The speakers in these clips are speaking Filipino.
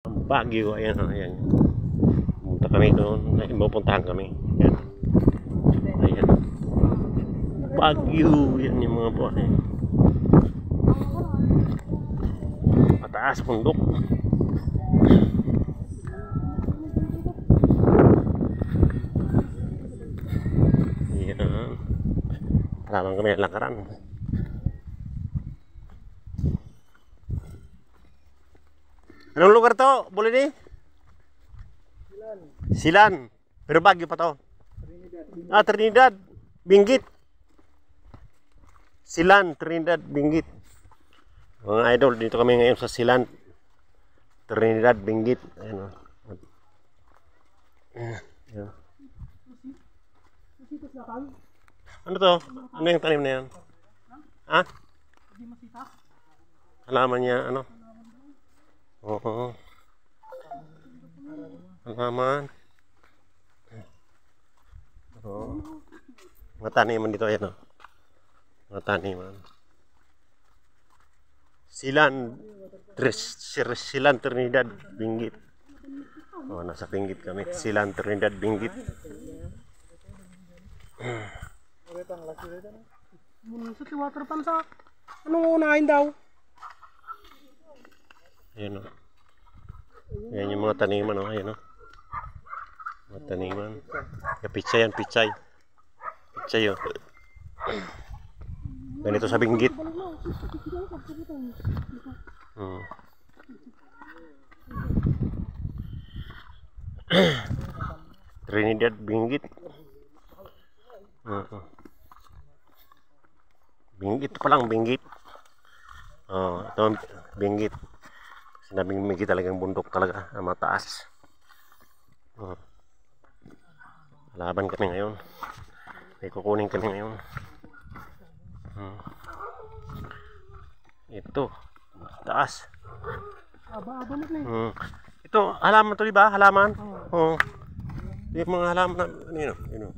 Baguio, ayan, ayan. Pumunta kami doon, pupuntahan kami. Ayan. Ayan. Baguio, yan yung mga buwan eh. Mataas, bundok. Ayan. Halaman kami ng lakaran. Anong lugar to? Boleh di? Silan. Pero Baguio pa to. Trinidad. Trinidad. Benguet. Silan, Trinidad, Benguet. Mga idol, dito kami ngayon sa Silan, Trinidad, Benguet. Ayan o. Ayan. Ano to? Ano yung tanim na yan? Ha? Halaman niya, ano? Oo. Halaman. Oo. Mga taniman dito, ayan o. Mga taniman. Silan, Trinidad, Benguet. Oh, nasa Benguet kami. Silan, Trinidad, Benguet. Sa water pump sa anong unahin daw? Ayan o. Ayan yung mga taniman o. Ayan o. Mga taniman. Pichay yan, pichay. Pichay o. Ganito sa Benguet. Trinidad, Benguet. Benguet pa lang, Benguet. Oh, ito ang Benguet. Sinabing Benguet talagang bundok talaga, mataas. Laban kami ngayon. May kukunin kami ngayon. Ito, taas. Aba mo ni. Ito, halaman to, di ba? Halaman. Oo. Yung mga halaman na, ano.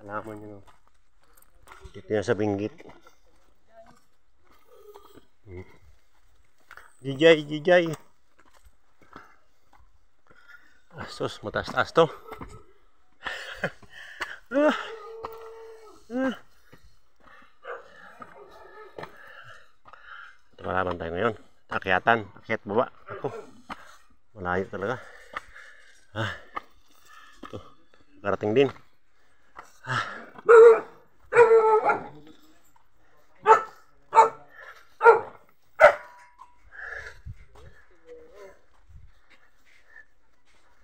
Halaman yun. Dito yan sa Benguet. Jijay. Sus, mataas-taas to. Ito malaman tayo ngayon. Akyatan, akyat baba. Ako, malayo talaga. Ito, karating din.